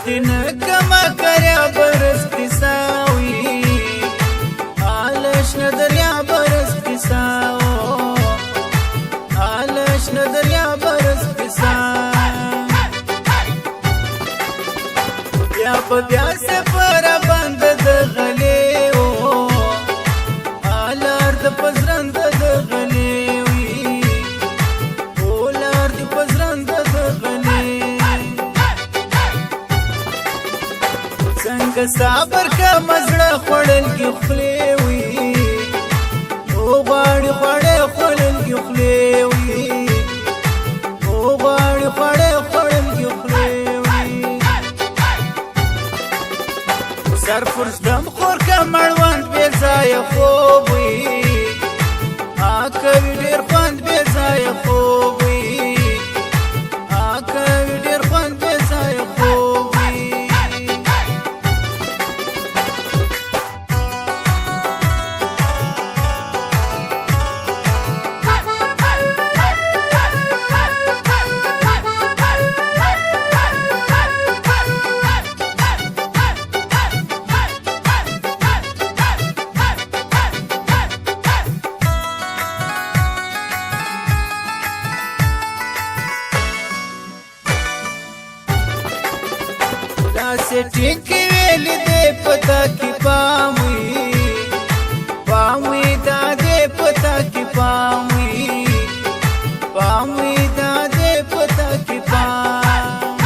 دین کما کریا برس کساوی آلش ندریا برس کساو آلش ندریا برس کساو بیا په بیا سفر بند د غلی و آلار د پزرند د غلی وی اولار د پزرند د غلی څنګه صبر کا مزړه خړل کی خلی وی او غاړي خړې خړل کی خلی وی او غاړي خړې خړل کی خلی سر فرس دم خور کا مړوند بے ځای خوب وي اکوي ډیر خوند بے ځای خوب وي اکوي ډیر خوند بے ځای خوب وي से टिक वेली दे पता की पामुई दा दे पता की पामुई दा दे पता की पाम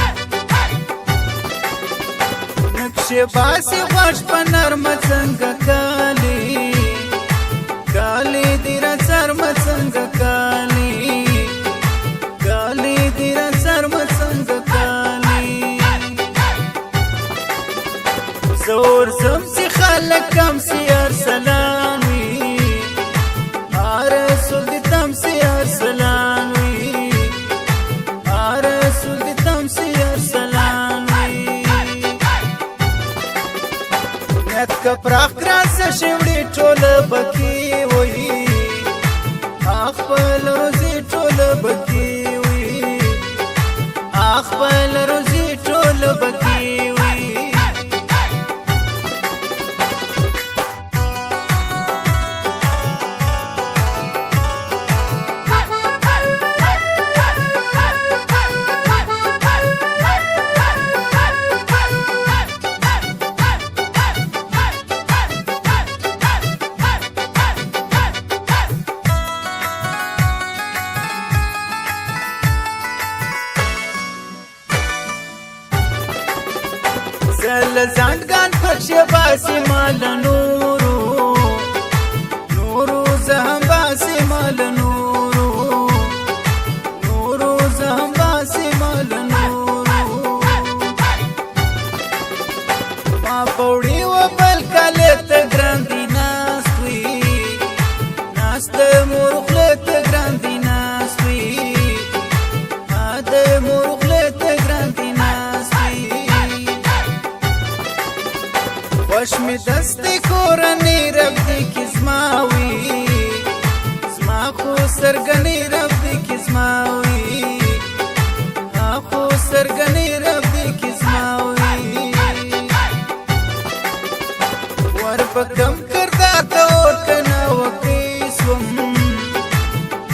नक्शे बासी वाश पनर मचंग काली काली दिरा सर मचंग काली काली दिरा सर मचंग زور زمسي خلق كمسي ارسلانوي ارسل دي تمسي ارسلانوي ارسل دي تمسي ارسلانوي نت کپراخ کراس شوړي ټول بکی وي خپل روزي ټول بکی وي خپل روزي ټول بکی وي زل زندگان پخش باسی مال نورو نورو زهم باسی مال نورو نورو زهم باسی مال نورو ما پوڑی و بلکالت گراندی ناستوی ناست مرخلت گراندی ناستوی آد مرخلت گراندی ناستوی خوش می دستی کورنی رب دی کی زماوی زما خو سرگنی رب دی کی زماوی خو سرگنی رب دی کی زماوی ور پکم کردار تا اور کنا وکیسوم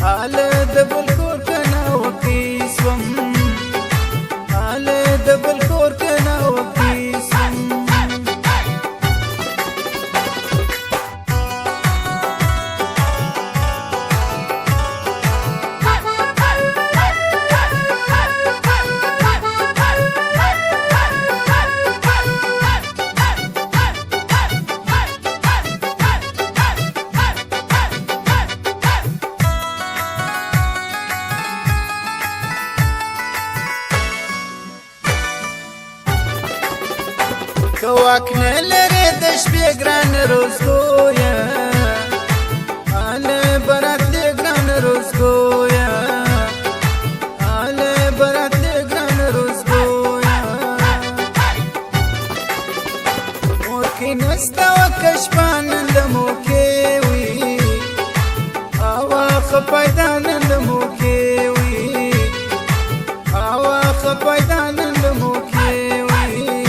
حال دبل کور کنا وکیسوم حال دبل کور کنا وکیسوم کواک نلری دش بیگران روزگویا آل برات دیگران روزگویا آل برات دیگران روزگویا موکی نستا و کشپانند موکیوی آوا خپایدانند موکیوی آوا خپایدانند موکیوی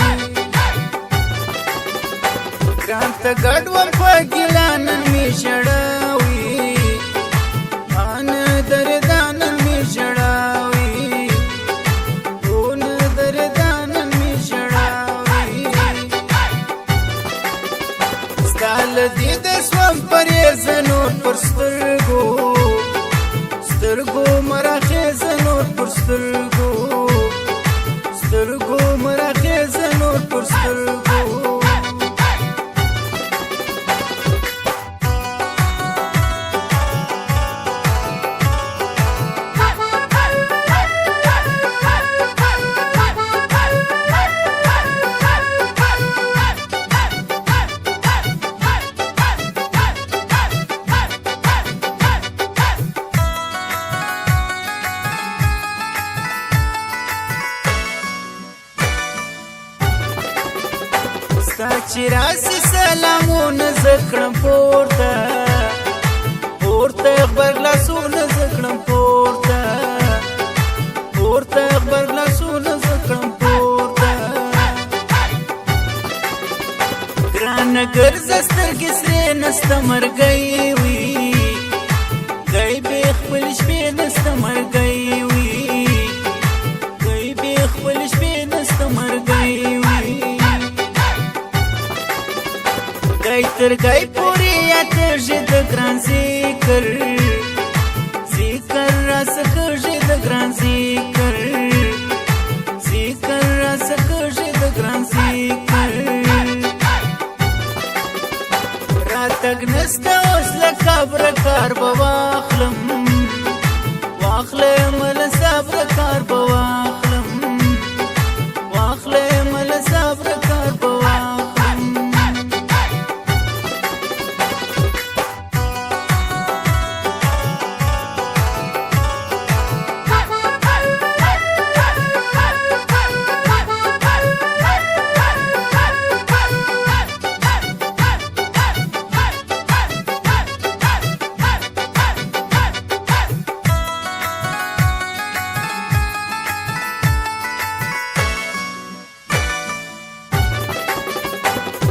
مراخیز نور پر سترګو سترګو مراخیز نور پر سترګو ستا چې راسي سلامونه زه کړم پورته پورته غبرګلاسونه زه کړم پورته پورته غبرګلاسونه زه کړم پورته ګرانه ګرځه سترګې سرې نسته مرګی وي ګی بې خپل شپې نسته مرګی وي ګی بې خپل شپې نسته مرګی وي ګی تر ګی پورې یاتېږي د ګران ذکر ذکر راڅه کېږي د ګران ذکر ذکر راڅه کېږي د ګران ذکر راتګ نسته اوس له کابره کار به واخلم واخلم له صبره کار به واخلم واخلم له صبره کار به واخلم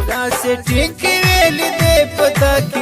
داسې ټینګې ویلې دې په تا کې